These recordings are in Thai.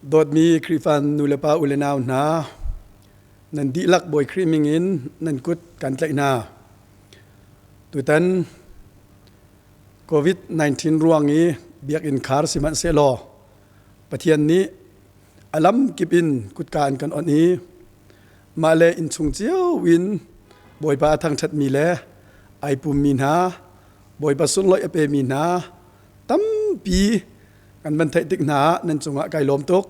โดดมีคริฟันนูเลปาอุเลนาวนานันดีลักบอยครีมิงอินนันกุดกันใจนาตุตันโควิด-19 รวงนี้เบียกอินคาร์สิมันเซโลประเทศนี้อลัมกิบอินกุดการกันอันนี้มาเลอินชุงเจียววินบอยปาทางชัดมีเลไอปุมมีนาบอยปาสุนลอยเปมีนาตั้มปีกันบันเทติกนานันจงะไกลลมตก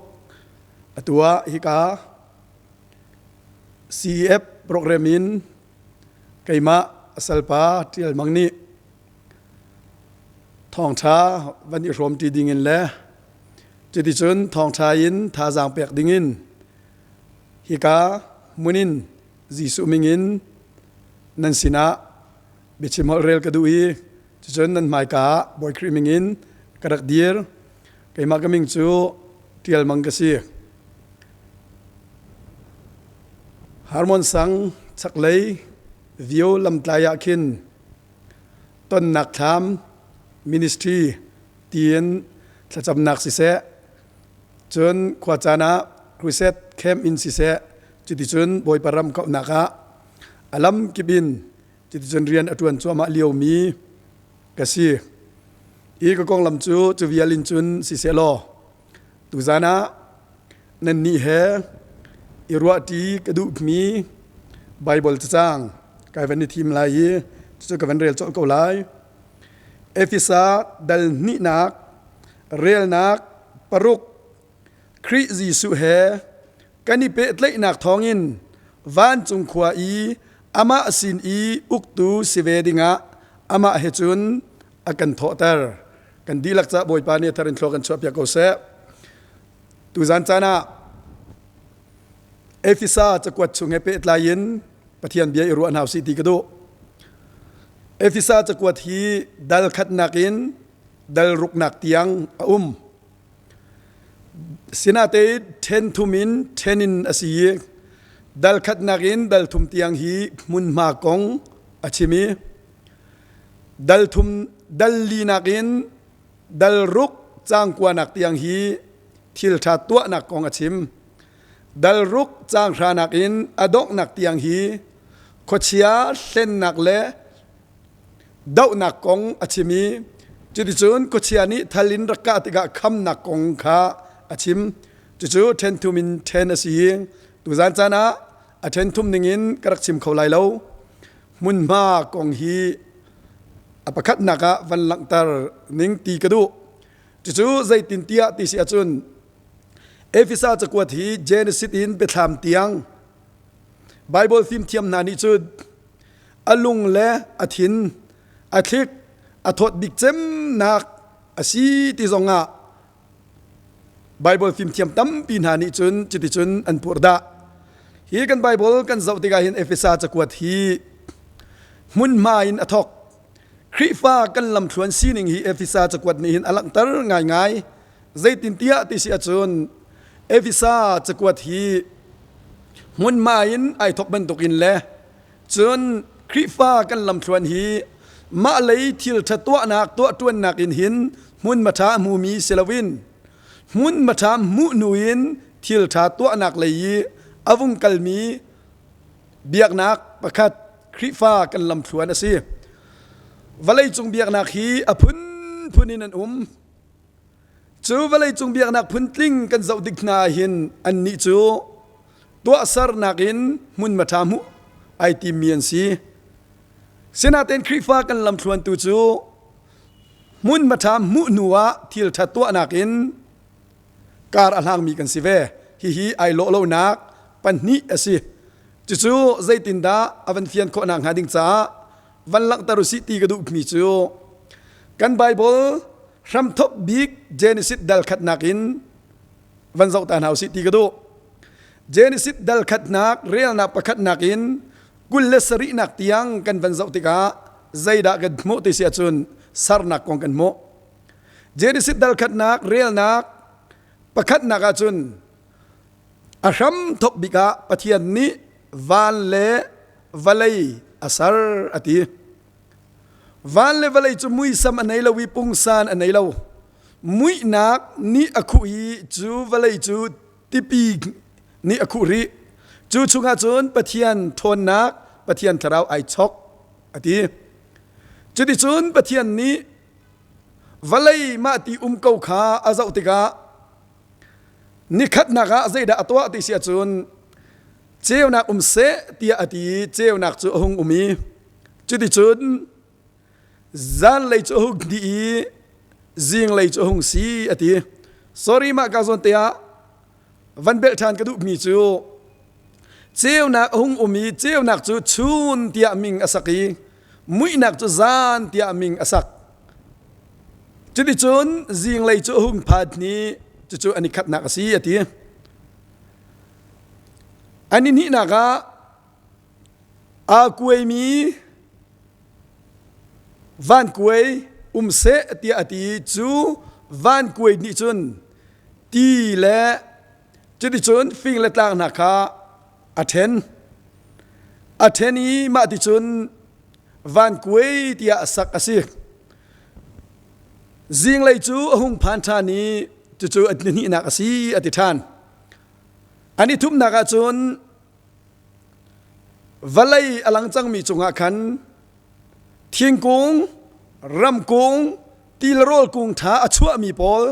ตัวฮิกา CEF โปรแกรมินไกมาสัลปาที่มังนี้ทองช้าวันนี้รวมตีดิ่งเงินแล้วจุดที่ชนทองช้ายินท่าจางเปียกดิ่งเงินฮิกามุนินจีสุมิงินนันสินะบิชิมอลเรลกระดูอีจุดชนนันหมายกาบอยครีมิงินกระดักเดียร์ไกมากมิงจูเทียลมังกสีฮาร์มอนสังชักเลยวิวลำตายาคินต้นนักทำมินิสทรีเตียนจะจำนักสิเสจนขวาจานะครูเซตเข้มอินสิเสจุดที่จนบอยปรำกับนักะอลัมกิบินจุดที่จนเรียนอตวนชัวมาเลียวมีกสีอีกกองลำจูจูวิอาลินจุนสิเสโลตุจานะนันนี่เฮอิรัวตีกระดูกมีไบเบิลจ้างกายวันนี้ทีมลายจะกับวันเรียลโจกเอาไลเอฟิซาดัลนินักเรียลนักปรุกคริจิสุเฮกันนี่เป็ดเล็กนักทองอินวันจุงขวาอีอามาสินอีอุกตูสิเวดิงะอามาเฮจุนอากันโทเตอร์กันดีลักษะบอยปานีทารินโลกันชอบยาโกเซตุจันจานะเอฟิซาจะกวดชุงเอเปตลายินปะเทียนเบียอิรัวนาซิตีกระดูเอฟิซาจะกวดฮีดัลขัดนักินดัลรุกนักเตียงสินาเตเทนทุมินเทนินอาศัยดัลขัดนักินดัลทุมเตียงฮีมุนมากงอาชิมีดัลทุมดัลลีนักินดัลรุกจางกว่านักเตียงฮีทิลชาตัวนักกองอาชิมดัลรุกจางรานักอินอดกนักเตียงฮีขดเชียเส้นนักเล่ดาวนักกงอาชิมีจุดจุนขดเชียนี้ทลินรักติกะคำนักกงขาอาชิมจุดเทนทุมินเทนอาศีตุจานจานะอาเทนทุมนิงินกระชิมเขาไลเลวมุนมากงฮีอปคัดนักะวันหลังตานิงตีกระดูจุดใจตินเตียติสิอาจุนเอฟิซาจะกวดฮีเจเนซิสอินไปทำเตียงไบเบิลฟิมเทียมนานิจุดอลุงและอาทินอาทิกอาทดบิกเจมนักอาศีติซงะไบเบิลฟิมเทียมตั้มปีนานิจุนจิติจุนอันปูรดาฮีกันไบเบิลกันเจ้าติกาหินเอฟิซาจะกวดฮีมุนมาอินอทอกคริฟ้ากันลำชวนซีนิงฮีเอฟิซาจะกวดนี้หินอลังตร์ง่ายง่ายใจตินเตียติสิอาจุนเอฟิซาจะกวดฮีมุนมาอินไอทอกบันตุกินและจนคริฟ้ากันลำชวนฮีมาเลยทิลทัตัวนักตัวตวนนักอินหินมุนมาทามูมีเซลวินมุนมาทามูนูอินทิลทัตัวนักเลยอวุงกัลมีเบียกนักประคัดคริฟ้ากันลำชวนนะสิวลัยจงเบียกนักฮีอพุนนินันจูวลัยจงเบียกนักพุนติงกันเจ้าดิกนาหินอันนี้จูตัวสารนักอินมุนมาทามุไอติมียนซีเสนาเต็นคริฟ้ากันลำชวนตูจูมุนมาทามุนัวทิลทัตัวนักอินการอัลฮังมีกันสิเวฮีไอโลโลนักปันนี้อสิจูใจตินดาอวันเฟียนโคนังหาดิงจ้าวันลักตารุสิตีกระดูกมีจูกันไบเบิลรำทบบิ๊กเจเนซิสดัลขัดนักอินวันเจ้าตาหาวสิตีกระดูเจเนซิสดัลขัดนักเรียลนักประคัดนักอินกุลเลสรินักเตียงกันวันเจ้าติกาใจดักกันโมติเสียจุนสารนักกองกันโมเจเนซิสดัลขัดนักเรียลนักประคัดนักจุนอารมทบบิ๊กปะเทียนนี้วันเลวลัยอาสารอติวันเลวลัยจุมุยซัมอันไหนเราวิปุงซานอันไหนเรา มุยนักนี่อคุยจูวลัยจูติปีนี่อคุริจูชุงอาจุนปะเทียนทนนักปะเทียนทราวไอช็อกอดีจุดที่จุนปะเทียนนี้วลัยมาตีเกาขาอาเจ้าติกานี่ขัดนักอาใจดาตัวติเสียจุนเจ้านักเสตีอดีเจ้านักจูหงมีจุดที่จุนจันเลยจูหงดีจิงเลยจูหงสีอดี sorry มากาซอนเตียวันเบลทานกระดูกมีจูเจ้านักหงมีเจ้านักจูชุนเตียมิงอสักีมุยนักจูจานเตียมิงอสักจุดที่จุนจิงเลยจูหงพัดนี้จูอันนี้ขัดนักสีอดีอันนี้นี่นักอาคุยมีวันคุยเสตีอดีจูวันคุยนี่จุนตีและจุดที่จุนฟิงและต่างนักอาเทนนี้มาที่จุนวันคุยที่อาศักอาศิกจิงเลยจูหงพันธานีจูอันนี้นักอาศิอธิษฐานอันนี้ทุบนักจุนวลัยอลังจังมีจงอาคันเทียงกงรำกงตีลโรลกงท้าอชัวมีปอล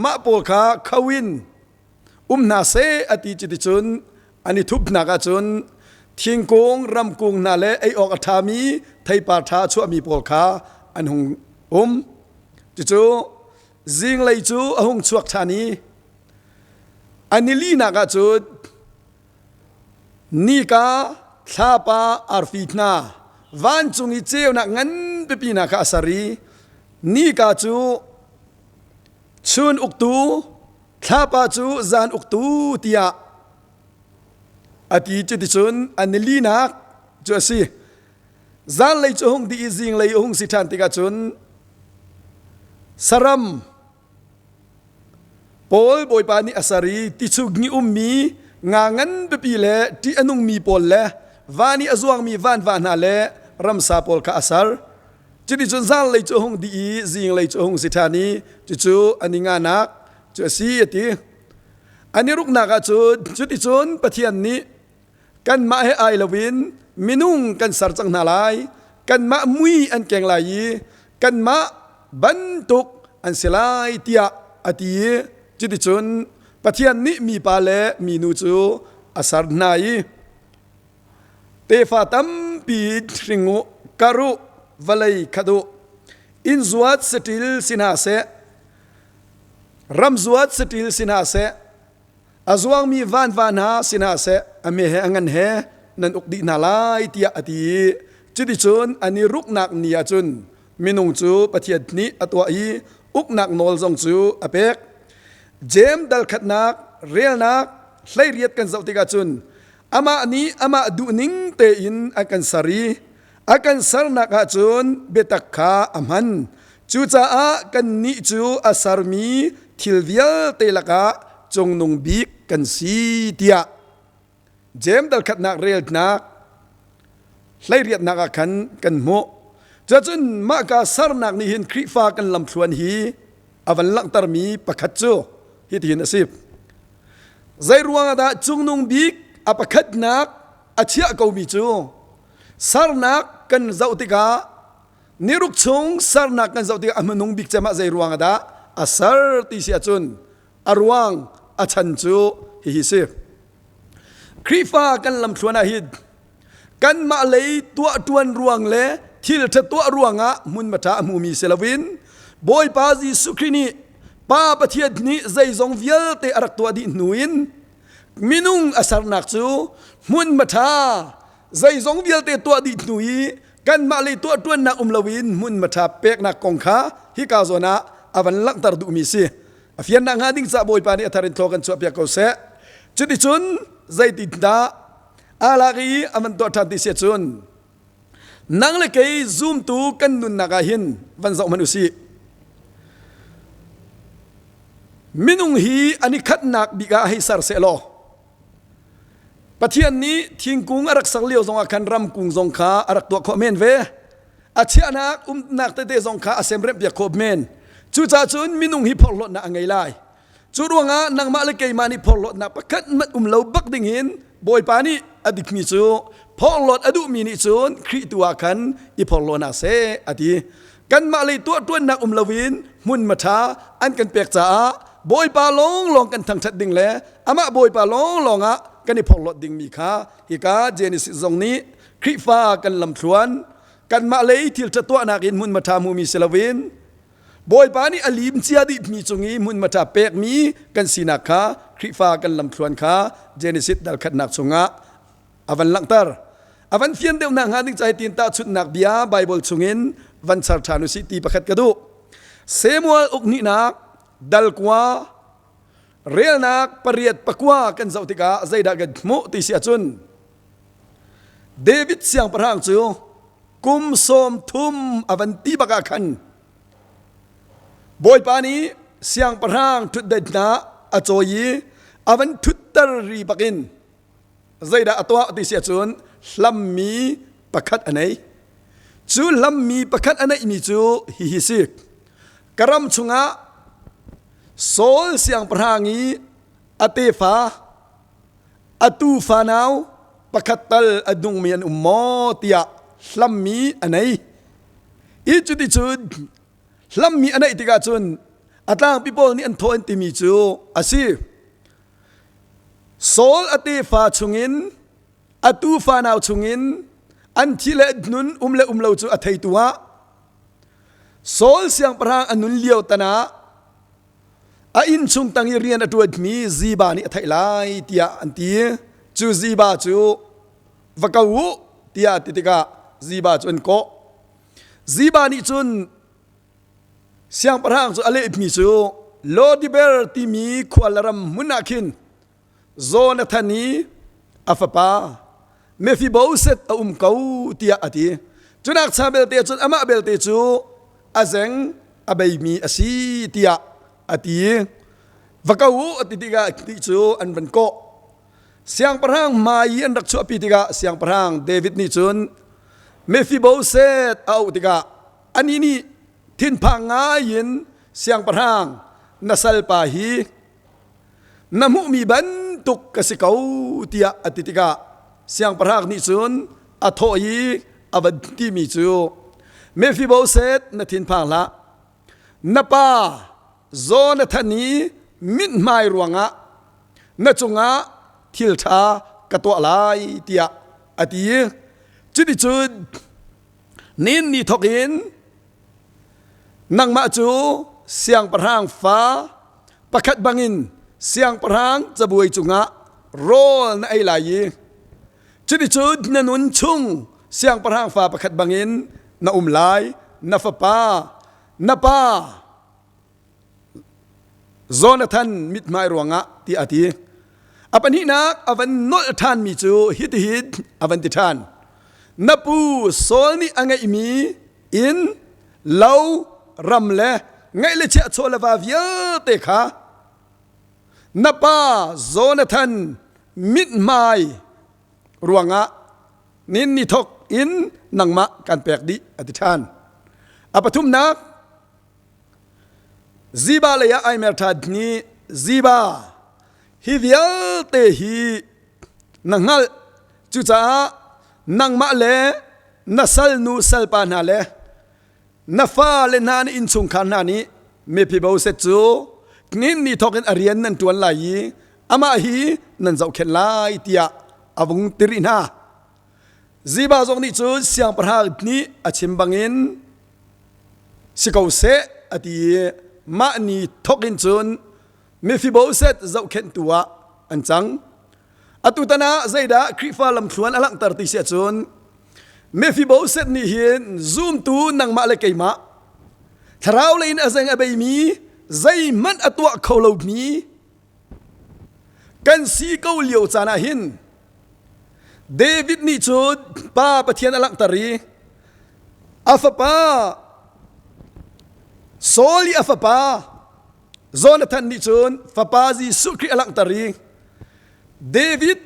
มาปอลขาขวินนาเซอติจิตจุนอันนี้ทุบนักจุนเทียงกงรำกงนาเลไอออกธามีไทยปาท้าชัวมีปอลขาอันหงจูจิงเลยจูหงชวกธานีอันนี้ลีนักจุดนี่กาทาปาอาร์ฟิตนาวันจุงอีเจ้านักงั้นเปปีนักอาสารีนี่กาจูชุนอุกตูทาปาจูจานอุกตูเตียอดีจุดชุนอันนี้ลีนักจูสิจานเลยจูหงดีจิงเลยหงสิทันติกาจุนสรัมปอลบอยปานีอาสารีติชุกนี่มีงางันเปปีเล่ที่อนุมีปอลเล่วานีอจวงมีวันนาเล่รัมซาปอลคาอาสาร์จุดจุนซันเลยจูหงดีจิงเลยจูหงสิธานีจูอันนี้งานักจูสีติอันนี้รุกนักจุดจุนปะเทียนนี้กันมาให้ไอลวินมินุงกันสารจังนาลายกันมามุยอันเก่งลายกันมาบันตุกอันเสลายเตียอติจุดจุนปะเทียนนี้มีปาเลมีนูจูอาสาร์นายเตฟาตัมปีริงุการุวลัยขดุอินจวดสติลสินาเซรัมจวดสติลสินาเซอาจวงมีวันหาสินาเซอเมเฮอังันเฮนันอุกดินาลายเตียอติจุดจุนอันนี้รุกนักเนียจุนมินุงจูปะเทียนนี้อตัวอีอุกนักนอลจงจูอเปกเจมดัลขัดนักเรียลนักไล่เรียดกันเจ้าติกาจุนอามานี้อามาดูนิงเตอินอากันสารีอากันสารนักาจุนเบตักขาอามันจูจ้ากันนิจูอาสารมีทิลเวียเตลักาจงนงบิกกันสีเตียเจมดัลขัดนักเรียลนักไล่เรียดนักกันโมจะจุนมากาสารนักนี้เห็นคริฟ้ากันลำทวนฮีอวันลังตารมีประคัดจูฮิตเห็นอาศิบใจรวงอาดาจงนงบิกอปคัดนักอาเชียกมีจูสารนักกันเจ้าติกานิรุกชงสารนักกันเจ้าติกาอมันงบิกจะมาใจรวงอาดาอาสารติเสียจุนอรวงอาชันจูฮิซิครีฟ้ากันลำชวนอาฮิดกันมาเลยตัวตวนรวงเล่ที่ละตัวรวงะมุนมาทามูมีเซลวินบอยปาซีสุครีนีป้าประเทศนี้ใจทรงเวียเตอรักตัวดิหนุนมินุงอาสารนักจูมุนมาทาใจทรงเวียเตตัวดิหนุยกันมาเลยตัวตัวนักลวินมุนมาทาเป็กนักกองขาฮิกาโซนาอวันลักตารดูมีซีอฟิยนนังหาดิ้งซาบอยปานีอัธรินโทกันสวบยาเกาเสจุดที่จุนใจติดดาอาลากีอมันตัวทันติเสียจุนนังเลกยซูมตูกันนุนนักหินวันสองมนุษย์มินุงฮีอันนี้ขัดนักบิกาให้สารเสลอปะเทียนนี้ทิ้งกุงอารักสักเลี้ยวทรงอาคันรำกุงทรงขาอารักตัวขอเมนเวอาเชียนักนักเตะทรงขาอาเซมเรมเปียขอบเมน chu cha chun minung hi phol lot na angai lai chu ruanga nang ma le ke mani phol lot na pakhat mat lo bak ding hin boy pani adik mi chu phol lot adu mi ni chun khri tua khan I phol lo na se ati kan ma le tu na lovin mun ma tha an kan pek cha boy pa long kan thang that ding le ama boy pa long a kan I phol lot ding mi kha hi ka Genesis zong ni khri fa kan lam thluan kan ma le thil cha to na kin mun ma tha mu mi selawin boy pani alim chia di mi chungi mun ma tha pek mi kan sina kha khri fa kan lam thluan kha Genesis dal khat nak chunga avan langtar avan fian deu na ngadik chai tin ta chut nak bia Bible chungin van char thanu si ti pakhat kadu Samuel ukni nak dal kwa rel nak pariat pakwa kan zautika zaida gad mu ti sia chun David siang parang chu kum som thum avanti baka khan boy pani siang parang thut dadna achoyi avan thuttar ri bakin zaida atwa ti sia chun lammi pakhat anai chu lammi pakhat anai mi chu hi sik karam chunga sol siang parhangi atefa atu fanau pakhatal adung mian ummo tia lammi anai I chu ti chun lammi anai tika chun atang people ni an tho an ti mi chu asi sol atefa chungin atu fanau chungin an thile nun umlo chu athai tuwa sol siang parang anun liao tana a in chung tangi rian atu admi ziba ni athai lai tia anti chu ziba chu vakau tia titika ziba chun ko ziba ni chun siang parang chu ale mi chu lo diber ti mi khwalaram munakin zonathani afapa Mephibosheth kau tia ati chunak chabel te chun ama bel te chu azeng abai mi asi tia ati vakau ati tiga ti chu an ban ko siang parang mai an rak chu api tiga siang parang David ni chun Mephibosheth au tiga ani ni thin phanga yin siang parang nasal pa hi namu mi ban tuk kasikau tia ati tiga siang parhak ni chun athoi avanti mi chu Mephibosheth na thin phang la napa zona thani min mai ruanga na chunga thil tha katwa lai tia ati chudi chud nin ni thokin nangma chu siang parhang fa pakhat bangin siang parhang chabuai chunga rol na ai lai chudi chud na nun chung siang parhang fa pakhat bangin na umlai na fapa na pa Jonathan mit mai ruanga ti ati apan hi nak avan nol than mi chu hit avan ti than napu sol ni angai mi in lau ramle ngai le cha chola va via te kha napa Jonathan mit mai ruanga nin ni thok in nangma kan pek di atithan apathum nak ziba le ya ai mer thad ni ziba hi vial te hi nangal chu cha nangma le nasal nu salpa na le nafa le nan in chung khan na ni Mephibosheth chu nin ni thok in arian nan tuan lai ama hi nan zau khen lai tia avung tirina ziba zong ni chu siang parhal ni achim bangin sikau se ati ma ni thokin chun Mephibosheth zau khen tua anchang atutana zaida krifa lam thluan alang tar ti sia chun Mephibosheth ni hin zoom tu nang ma le keima tharau lein azeng abai mi zai man atwa kholo mi kan si ko liu chana hin David ni chud pa pathian alak tari afapa soli afapa Jonathan ni chun fapazi sukri alak tari David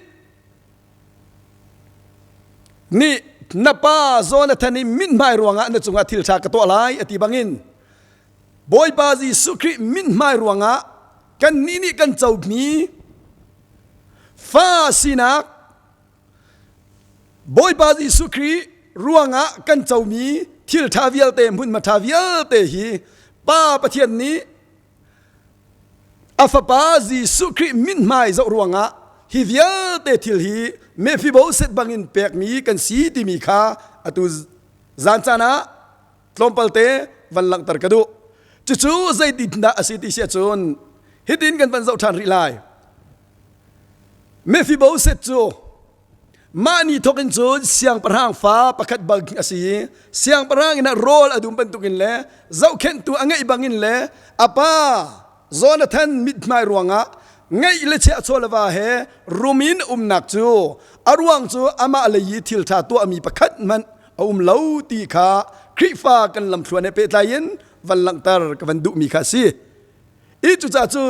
ni napa Jonathan ni min mai ruanga na chunga thil tha ka to lai ati bangin บอยปาจีสุครีมินไม่รวงะกันนี่กันเจ้ามีฟ้าสินักบอยปาจีสุครีรวงะกันเจ้ามีทิลทาวิลเตมุนมาทาวิลเตฮีป้าประเทศนี้อัฟปาจีสุครีมินไม่เจ้ารวงะฮิวิลเตทิลฮีเมฟิโบเซตบังอินเปกมีกันสีติมีคาอตุจานจานะตลอมเปลเตวันหลังตรกดูจู่ๆใจดินดาอสิติเสียจนฮิดินกันวันเจ้าทานริไลเมฟิโบเซตจูมานีทกินจูเสียงประหางฟ้าประคัดบังอสีเสียงประหางอินะโรลอดุมเป็นตุกินเล่เจ้าเข็นตัวอังไงบังอินเล่อาป้าโซนทันมิดไม่รวงะไงเลเชอโซลวาเฮรูมินหนักจูอารวงจูอามาเลยยิทิลทาตัวมีประคัดมันเหลาตีขาคริฟ้ากันลำชวนในเปตายินวันหลังตารกับวันดุมีคาซีอีจุจ่าจู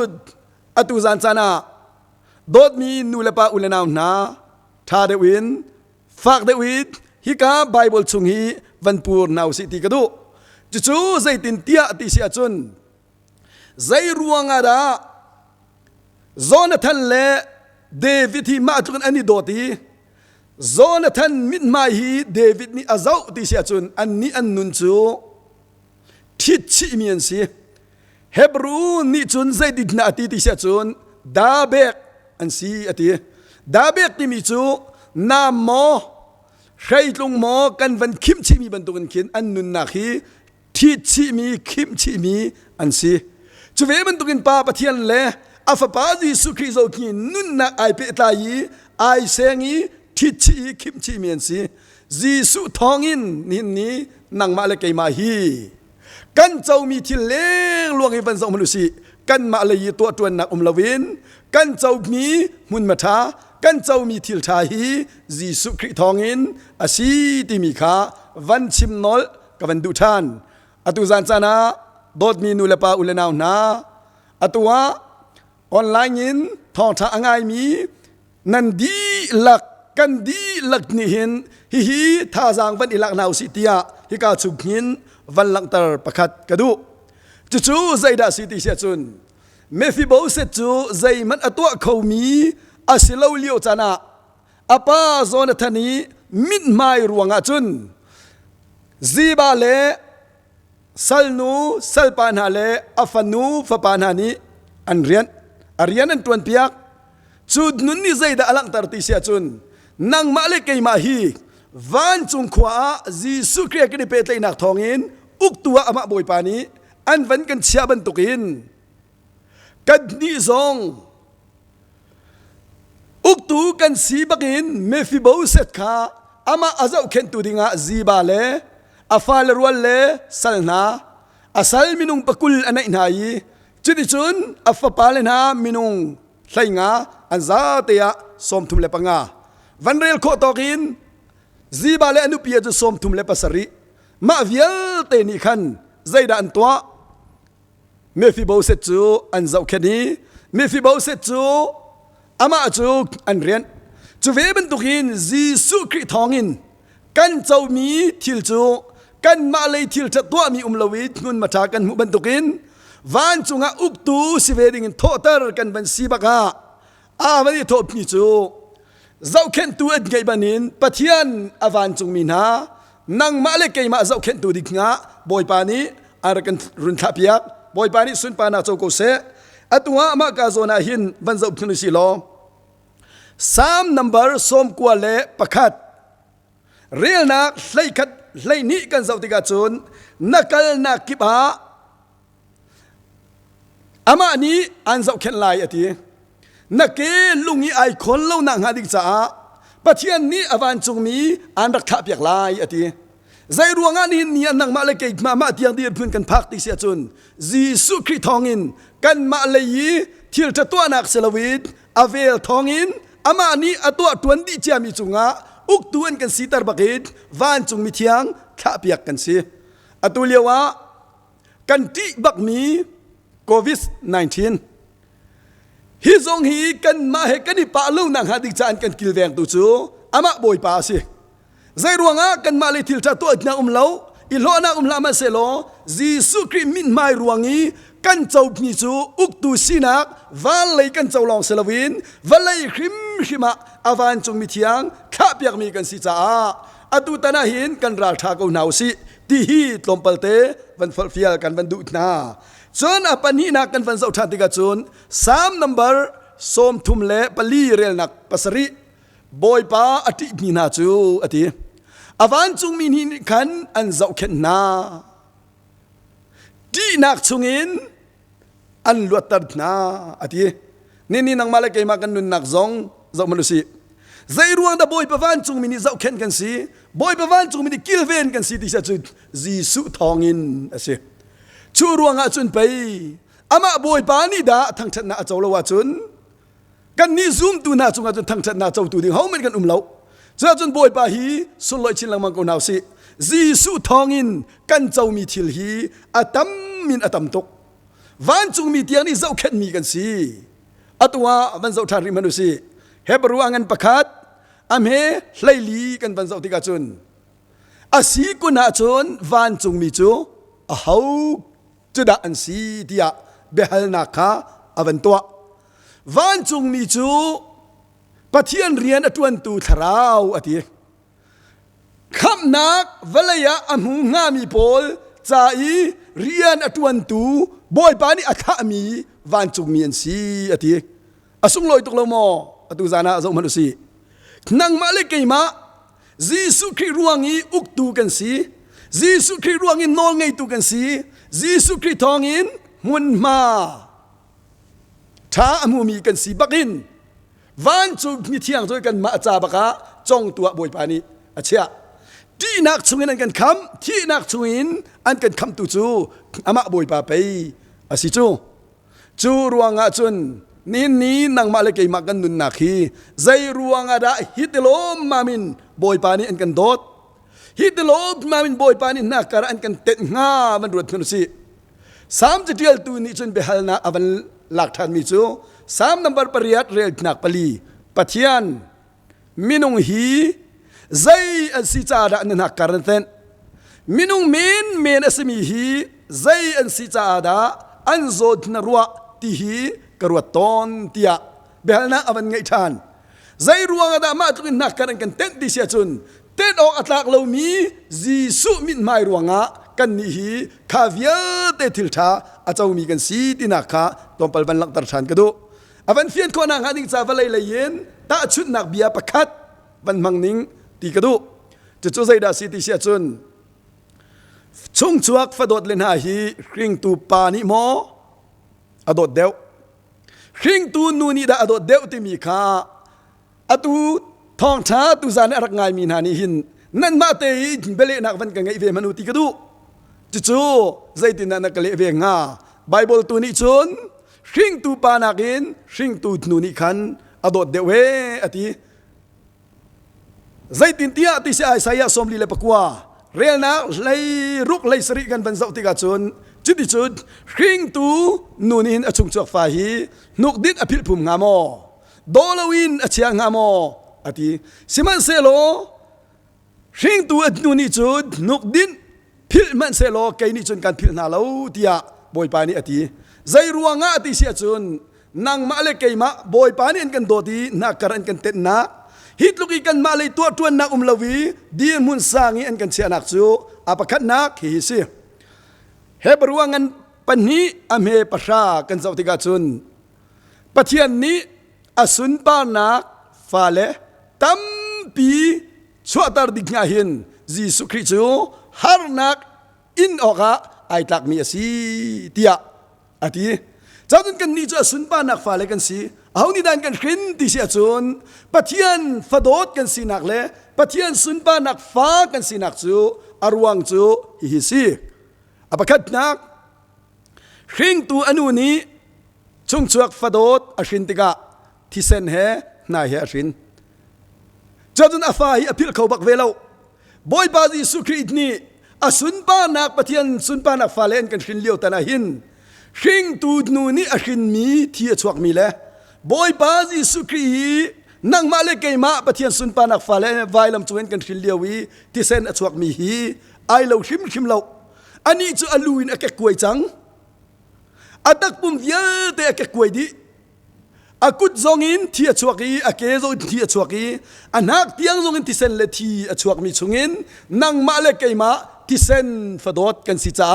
อตุจานจานาโดดมีนูเลปาอุเลนาวนาทาเดวินฝากเดวิดฮิกาไบเบิลชุงฮีวันปูร์นาวสิติกดูจู่ๆใจตินเตียติเสียจุนใจรวงอาดาโซนทันเลเดวิดที่มาจุกันอันนี้โดดีโซนทันมิดมาฮีเดวิดนี่อาเจ้าติเสียจุนอันนี้อันนุนจูทิชิมีอันสิเฮบรูนี่จุนใจดิดนาติติเสียจุนดาเบกอันสีอติดาเบกที่มีจูนามโมใครลงโมกันวันคิมชิมีบรรทุกันขินอันนุนนักฮีทิชิมีคิมชิมีอันสีจูเวบรรทุกินปาปะเทียนเลอาฟปาจีสุคริโซกินนุนนักไอเปตายีไอเซงีทิชิคิมชิมีอันสีจีสุทองอินนี่นังมาเลกมาฮีกันเจ้ามีที่เลี้ยงลวงให้บรรทรงมนุษย์กันมาเลยตัวตัวนักลวินกันเจ้ามีมุนมาทากันเจ้ามีทิลทาฮีจีสุคริทองอินอาศีติมีขาวันชิมนอลกับวันดูทานอตุจานจานาโดดมีนูเลปาอุเลนาวนาอตัวออนไลน์ยินทองทาง่ายมีนันดีหลักกันดีหลักนี่เห็นฮีท่าจางวันอิลักนาวสิติยาฮิกาสุกินวันหลังตรประคัดกระดูจู่ๆใจดาสิติเสียจุนเมฟิโบเซจูใจมันอตัวเขามีอาศิลาวเลียวจานะอาป้าโซนทันีมิดไม่รวงอาจุนซีบาเลสัลนูสัลปานฮาเลอาฟันูฟปานฮานีอันเรียนอันตวนเปียกจุดนุนนี่ใจดาอลังตรติเสียจุนนังมาเลกมาฮีวันจุงขวาจีสุครียกินเปตเลยนักทองอินอุกตัวอามาบอยปานีอันวันกันเชียบันตุกินกันนี่ซองอุกตูกันสีบักินเมฟิโบเซตขาอามาอาเจ้าเข็นตูดิงะจีบาเลอาฟาลรวลเลสัลนาอาสัลมินุงปะกุลอันไหนนายจุดจุนอาฟปาเลนามินุงไลงาอันซาเตียสมทุมเลปังาวันเรียลโคตอกินจีบาเลอนุปียจะสมทุมเลปัสริมาเวียลเตนิขันใจดานตัวเมฟิโบเซจูอันเจ้าแค่นี้เมฟิโบเซจูอามาจูอันเรียนจูเวบันตุกินจีสุคริทองอินกันเจ้ามีทิลจูกันมาเลยทิลจะตัวมีลวิดนุนมาทากันมุบันตุกินวันจุงะอุกตูสิเวดิงโทเตอร์กันบันซีบักาวันนี้โทบนิจูเจ้าเข็นตัวเอ็ดไงบันินปะเทียนอวันจุงมีนานังมาเลยไกมาเจ้าเข็นตัวดิกงะบอยปานีอารักันรุนทับยักบอยปานีสุนปานาโจโกเซอตัวมากาโซนาหินบันเจ้าพนุสิโลสามนัมเบอร์สมกว่าเละประคัดเรียลนักไล่คัดไล่นี้กันเจ้าติกาจุนนักลนักกิบะอามานี้อันเจ้าเข็นลายอทีนักเกลุงนี้ไอคนเล่านังหาดิกจ้าปะเทียนนี้อวันจงมีอันรักทับอยากลายอทีใจรวงอันนี้เนี่ยนังมาเลยเกมาเตียงเดียนพื้นกันพักติเสียจุนจีสุคริทองอินกันมาเลยทิลจะตัวนักเซลวิดอเวลทองอินอามานี้ตัวตวนดีเจียมีจุงะอุกตวนกันสีตร์บักิดวันจงมีเทียงทับอยากกันสิตัวเลียวะกันที่บักมีโควิด-19ฮิซงฮีกันมาเฮกันนี่ปะลูนังหาดิจานกันกิลแวงตูจูอามาบอยปาสิใจรวงกันมาเลยทิลจะตัวนักเล่า อิโลนักลามาเซโลจีสุคริมินไม่รวงอีกันเจ้ามีจูอุกตูสินักวันเลยกันเจ้าลองเซลวินวันเลยคริมขิมาอวันจงมีเทียงข้าเปียกมีกันสิจ้าอตุตนาหินกันราชากูนาวสิที่ฮีตลมเปลเตวันฟัลฟิลกันวันดุนาจนอปันฮีนักกันวันเสาร์ทันติกาจุน3 number ส้มทุ่มเล่ปลีเรลนักปัสริบอยป้าอติมีนาจูอติอวันจงมีนิขันอันเจ้าเข็นนาดีนักจงอินอันลวดตัดนาอตินี่นังมาเลกมากันนุนนักจงเจ้ามนุษย์ใจรวงแต่บอยประวันจงมีนิเจ้าเข็นกันสิบอยประวันจงมีนิกิลเวนกันสิที่จะจุดจีสุทองอินสิชูรวงอาจุนไปอามาบอยป้านี่ด่าทั้งชนะเจ้าละว่าจุนกันนี่ซูมตัวน่าจงอาจุนทั้งชนะเจ้าตัวดิ่งเขาเหมือนกันเล่าจะจนบอยป้าฮีสุนลอยชินลังมังกรนาวสิจีสุทองอินกันเจ้ามีทิลฮีอาตัมมินอาตัมตกวันจงมีเตียงนี่เจ้าเข็นมีกันสิอัตัววันเจ้าทาริมนุษย์เฮบรัวงันประคัดอเมไลลีกันวันเจ้าติกาจุนอาศีกุนาจุนวันจงมีจูอาเขาจุดอันสีเดียเบฮัลนักาอวันตัววันจงมีจูปะเทียนเรียนอตวนตูทราวอติคำนักวลยาอมูงามีโพลใจเรียนอตวนตูบอยปานีอาคามีวันจงมีอันสีอติอาสุงลอยตุกลมออตุจานาเจ้ามนุษย์นังมาเลกิมาจีสุคริรวงอีอุกตูกันสีจีสุคริรวงอีนองไงตูกันสีจีสุคริทองอินมุนมาท้าอมูมีกันสีบักอินวันจุมีเที่ยงด้วยกันมาจาบกะจ้องตัวบอยปานีอาเชียที่นักชงอินอันกันคำที่นักชงอินอันกันคำตูจูอามาบอยปาไปอาสิจูรวงอาจุนนี่นังมาเลกิมากันนุนนักฮีใจรวงadaฮิตโลมมามินบอยปานีอันกันโดดฮิตโลมมามินบอยปานีนักการอันกันเต็งง่ามันรวดมนุษย์3 จะเดียลตูนี่จนเบฮัลนาอวันหลักฐานมีจู3 นัมเบอร์ปริยัดเรียกนักปลีปัทยันมินุงฮีใจอันสิจาระนักการเต็นมินุงเมนอสมีฮีใจอันสิจาระอันโจดนรัวที่ฮีกรวดตอนเตียเบลนาอวันไงทานใจรวงอาดามาตุนนักการกันเต้นดิเสียจุนเต้นออกอัตลักเรามีจีสุมินไม่รวงะกันนี่ฮีคาเวียเตทิลทาอาจจะมีกันสีตินักขาตอนปัลบันลักตรชันกระดูอวันเฟียนคนนังหันิงจาวเลยเลยเย็นตาชุดนักเบียประคัดบันมังนิงตีกระดูจะจู่ใจดาสีติเสียจุนชงชวกฟดดเลนหาฮีคริงตูปานิโมอดดเดวคิงตูนูนี่ดาอดเดวติมีค่าอตูทองช้าตูจานรักงายมีนานี่หินนั่นมาเตยเบลนักวันกันไงเวมนุติกระดูจู่ใจตินนักเลเวงาไบเบิลตูนี่ชนคิงตูปานักินคิงตูนูนี่ขันอดเดวเวอติใจตินเตียติเสียไอสายสมลีเลปกัวเรียนนักเลยรุกเลยสริกันเป็นเจ้าติกาชนจุดที่สุดคิงตูนูนินอชุงจวกฟ้าฮีนุกดินอภิรภูมิงามอดอลวินอเชียงามออติสิมันเซโลคิงตูนูนิจุดนุกดินพิลมันเซโลไกนิจุนการพิลนาเลวเตียบอยปานีอติใจรวงอติเสียจุนนางมาเลกมาบอยปานีอันกันโดดีนักการอันกันเต็นนักฮิตลูกกันมาเลยตัวนักลวีดีมุนสางีอันกันเชียนักจูอาปคัดนักฮิซิเฮบรัวงันปันนี้อเมปชากันเจ้าติกาจุนปะเทียนนี้อสุนปานักฟาเลตัมปีชัวตาร์ดิกงาหินจีสุคริจูฮาร์นักอินออกะไอตักมีสีเตียอติเจ้าตุนกันนี้จะอสุนปานักฟาเลกันสีเอานี่ดันกันขึ้นที่เสียจุนปะเทียนฟดดกันสีนักเลปะเทียนสุนปานักฟ้ากันสีนักจูอรวงจูฮิซีอปคัดนักคิงตูอนุนี้ชงชวกฟดดอชินติกะที่เซนเฮนายเฮอชินจาดุนอาฟาฮีอภิลเขาบักเวลาบอยบาซีสุครีดนี้อสุนปานักปะเทียนสุนปานักฟาเลนกันชินเลียวตนาหินคิงตูนูนี้อชินมีที่ชวกมีเลบอยบาซีสุครีนังมาเลกมาปะเทียนสุนปานักฟาเลนไวลำจวนกันชินเลียวีที่เซนชวกมีฮี ไอเราชิมเราอันนี้จะอลูอินอแกกวยจังอัตักปุ่มเยอะแต่อแกกวยดิอากุดซองอินที่ชวกีอาเกซอนที่ชวกีอันนักเตียงซองอินที่เซนเลทีชวกมีชงอินนังมาเลกัยมาที่เซนฟดอดกันสิจ้า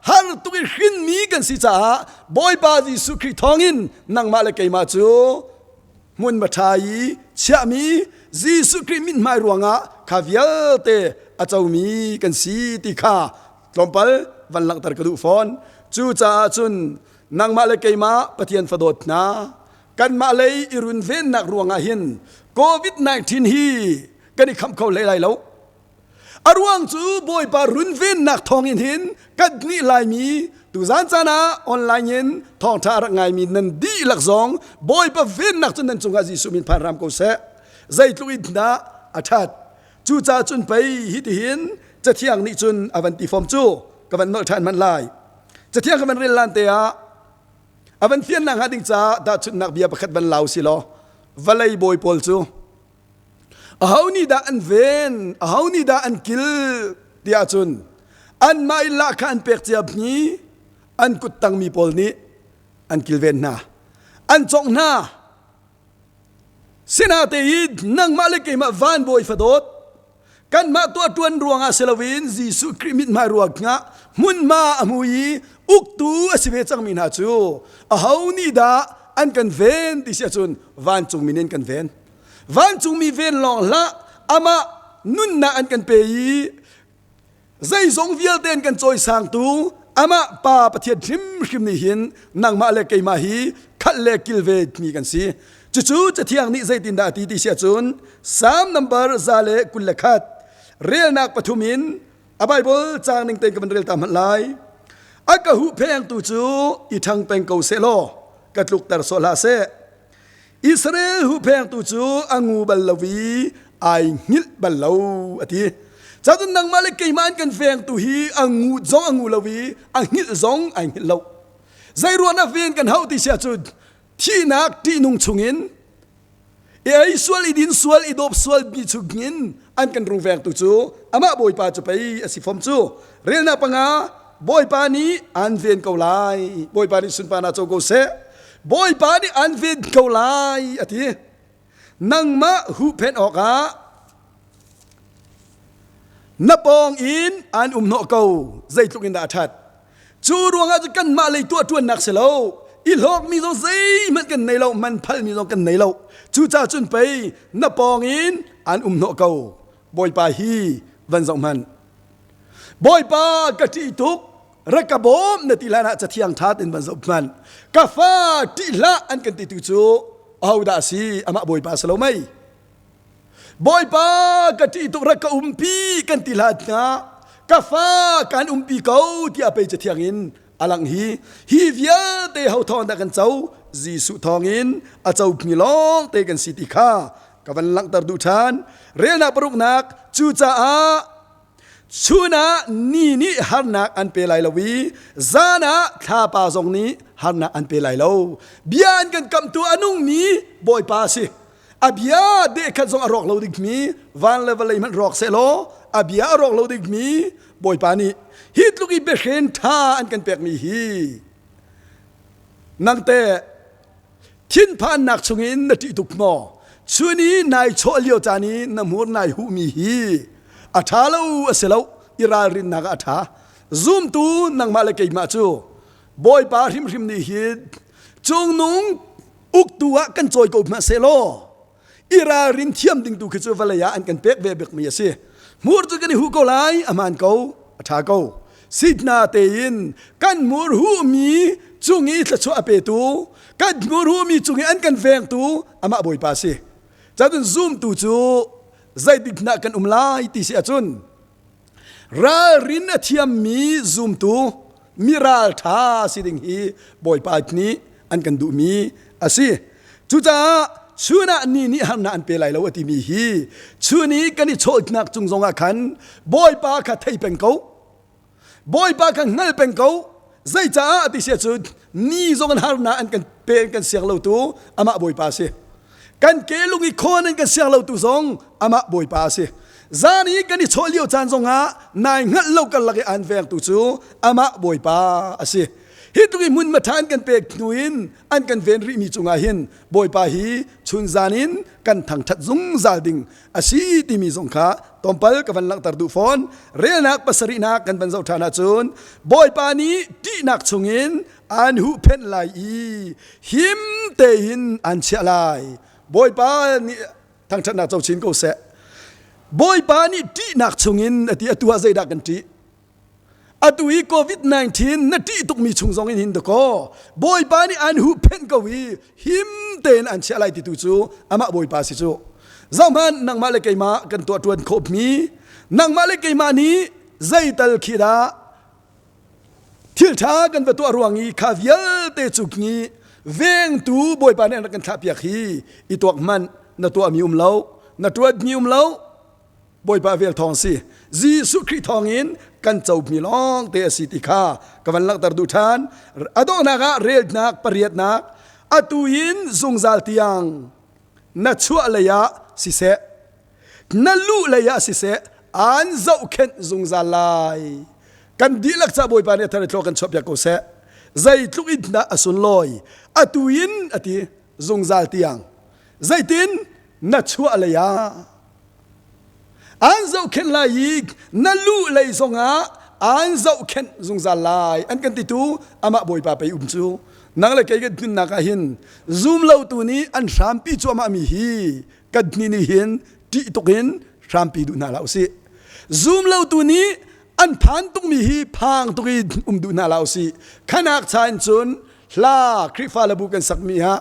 ฮาร์ตุกิขินมีกันสิจ้าบอยบาจิสุคริทองอินนังมาเลกัยมาจูมุนมาทายเชื่อมีจิสุคริมินไม่รวงะข้าเวียเตอาเจ้ามีกันสิติข้าลมพัลวันหลังตรกดูฟอนจูจ้าจุนนังมาเลกัยมาปะเทียนฟดอดนากันมาเลยอิรุนเวนนักรวงอาหินโควิด-19ฮีกันอีกคำเขาเลยแล้วอารวงจูบอยปารุนเวนนักทองอินหินกันนี่ลายมีตุจานจานาออนไลน์ยินทองทารักไงมีนันดีหลักสองบอยปาเวนนักจนนันจงอาจิสุมินพารามโกเสใจตุอินนาอาทัดจูจ่าจุนไปฮิตหินจะเที่ยงนิจุนอวันติฟอมจูกับวันเมื่อทานมันลายจะเที่ยงกับวันเรลันเตียอวันเทียนนังหาดิงจ้าดาชุนนักเบียประคัดบันลาวสิโลวลัยบอยพอลจูอาหนี่ดาอันเวนอาหนี่ดาอันกิลเดียจุนอันไม่ละขันเปิกเจียบนี้อันกุดตังมีพอลนี้อันกิลเวนนาอันจงนาเสนาเตียดนังมาเลกิมาวันบอยฟดอดกันมาตัวตวนรวงอาเซลวินจิสุคริมิตมารวงะมุนมาอมุยอุกตูอสิเวจังมินาจูอาหนี่ดาอันกันเวนดิเสียจุนวันจงมินกันเวนวันจงมีเวนลองละอามานุนนาอันกันเปย์ใจสงเวียลเดนกันจอยสางตูอามาป่าประเทศชิมนี่หินนางมาเลกมาฮีคัดเลกิลเวดมีกันสิจู่ๆจะเที่ยงนี้ใจตินดาตีดิเสียจุน3 นัมเบอร์ซาเลกุลเลขัดเรียนักปฐุมินอไบเบิลจางนึงเต็งกับเรียลตามหันไลอากะหุเพงตูจูอีทังเป็งเกาเซโลกัดลุกตรโซลาเซอิสราเอลหุเพงตูจูอังูบัลลวีไอหิลบัลลาวอธิจากนั้นนางมาเลกมันกันเฟงตูฮีอังูจงอังูลวีอังหิลจงอังหิลลาวใจรัวนับเวียนกันเฮาที่เสียจุดที่นักที่นุ่งชุงินไอ้สวลอีดินสวลอีดอบสวลมีชุงินอันกันรุงแฟงตูจูอามาบอยปาจะไปอสิฟอมจูเรียนนับปังอาบอยปานี้อันเวียนเกาไลบอยปานี้สุนปานาโจโกเซบอยปานี้อันเวียนเกาไลอธินังมาหุเพนออกานับปองอินอันโนเกาใจตุกินดาทัดจูรวงอาจกันมาเลยตัวนักเสลาอีหลอกมีตรงใจมันกันในเรามันพัลมีตรงกันในเราจูจ่าจุนไปนับปองอินอันโนเกาบอยปาฮีวันสองมันบอยปากะทิตุกรักบอมนติลานะจะเที่ยงทัดอินวันสองมันกาฟาติละอันกันติตุจูเอาดาซีอามาบอยปาสโลไม่บอยปากะทิตุรักปีกันติลาดนะกาฟาการปีเขาที่อาไปจะเที่ยงอินอลังฮีเวียเตะเขาทองดักันเจ้าจีสุทองอินอาเจ้ามีลองเตกันสิติข้ากับวันหลังตรดูทานเรียนนักปรุกนักจูจ่าชูนานี่ฮาร์นักอันเปลัยลวีซานะข้าปาซงนี้ฮาร์นักอันเปลัยลวเบียนกันกำตัวอนุ่งมีบอยปาสิอาเบียเด็กขัดซงอรอกเราดิกมีวันเลวเลยมันรอกเซโลอาเบียอรอกเราดิกมีบอยปานี่ฮิตลูกอีเบเชนท่าอันกันเปียกมีฮีนังเตทินพานนักชงอินนติตุกมอช่วงนี้นายโชเลียวจานี้นำหัวนายหูมีฮีอาทาเลวเสลวอิรารินนักอาทาซูมตูนังมาเลกมาจูบอยปาริมนี่ฮีจงนุงอุกตัวกันจอยกบมาเซโลอิรารินเทียมดิงตูคือจูวลายาอันกันเปียกเวเบกมีเสียมูร์จุกันหูกลายอามันเกาอาเกาสิดนาเตยินกันมูร์หูมีจุงอีตะชัวเปตูกันมูร์หูมีจุงอีอันกันแฟงตูอามาบอยปาสิจัดซูมตูจูใจดิบนักกันลายติเสียจุนรารินเทียมมีซูมตูมิราลท่าสิดิงฮีบอยปานี้อันกันดูมีอาสิจูจ้าชูน่ะนี่ฮันน่ะอันเปลัยแล้วที่มีฮีชูนี้กันนี่โชดนักจุงจงอาคันบอยปาขัดไทยเป็นเขาบอยปาขัดเงลเป็นเขาใจจ้าติเสียจุดนี่จงกันฮันน่ะอันกันเป็นกันเสียงเราตัวอามาบอยปาสิกันเกลุงอีกคนนั้นกันเสียงเราตัวจงอามาบอยปาสิ ซานี้กันนี่โชเลียวจานทรงฮะนายงัดเล่ากันละกันอันแฝงตุจูอามาบอยป้าอาศิฮิตุกิมุนมาทานกันเป็กหนุอินอันกันเวนริมีจุงอาหินบอยป้าฮีชุนจานินกันทั้งทัดซุงซาดิงอาศิติมีสงขาตอมเปิลกับวันลังตรดูฟอนเรียนักปัสรินักกันบรรเจ้าฐานะจุนบอยป้านี้ดีนักชงอินอันหูเพนไลหิมเตหินอันเชลัยบอยป้านี้ทั้งทัดนักเจ้าชินก็เสบอยป้านี่ดีนักชงอินอติอตัวใจดักกันทีอตุยโควิด-19 นัดที่ตุกมีชุงซองอินหินตะโกบอยป้านี่อันหูเพนกวีหิมเตนอันเชลัยติตุจูอามาบอยป้าสิจูจอมันนังมาเลกัยมากันตัวตัวคบมีนังมาเลกัยมานี้ใจตัลขีดาทิลทากันตัวรวงอีขาวเยลเตจุกนี้เวงตูบอยป้านี่นักกันทับยาขีอีตัวมันนัตัวมีเล่านัตัวมีเล่าบอยป้าเวลทองสิจีสุคริทองอินกันเจ้ามีลองเตสิติคากับวันลักตรดูทานอดองนักเรียดนักปริยัดนักอตุยินซุงซัลติยังนัชัวเลยะสิเสนัลูเลยะสิเสอันเจ้าเข็นซุงซัลไลกันดีลักจะบอยป้าเนี่ยทะเลโลกันชอบยาโกเสใจทุกอินนะอสุนลอยอตุยินอติซุงซัลติยังใจตินนัชัวเลยะอันเจ้าเข็นลายิกนั่นลู่เลยสงะอันเจ้าเข็นสงสารลายอันกันติตูอามาบอยป้าไปจูนังเลยกันดินนักหินซูมเล่าตัวนี้อันสามปีจัวมามีฮีกันนี่หินที่ตุกินสามปีดูน่าเล่าสิซูมเล่าตัวนี้อันผ่านตุกมีฮีพังตุกินดูน่าเล่าสิขนักชายจุนลาคริฟาลบุกันสักมีฮะ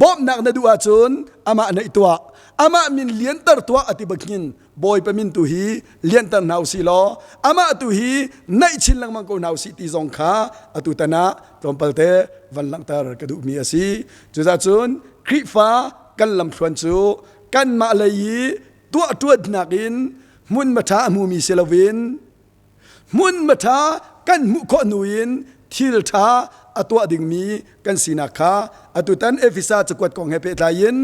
บอมนักนดูอาจุนอามาในตัวอามามินเลียนตร์ตัวอติบักินบอยไปมินตุฮีเลียนตันนาวสิลออามาตุฮีในชินลังมังโกนาวสิติซองขาอตุตนะตอมเปลเตวันลังตารกระดูมีอาศีจุดจุนคริฟ้ากันลำชวนจูกันมาเลยตัวนักินมุนมาทามูมีเซลวินมุนมาทากันมุขนุยินทิลทาอตัวดิ่งมีกันสีนักขาอตุตันเอฟิซาจะกวดกองเฮเปตายิน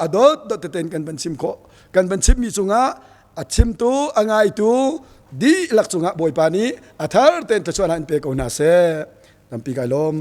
อดดเตนกันบัญชิมโคกันบัญชิมมีจุงะอัดชิมตูอ่างไอตูดีหลักจุงะบอยปานีอัธาร์เตนตะชวนหันเปกเอานาเซลำปีกายลม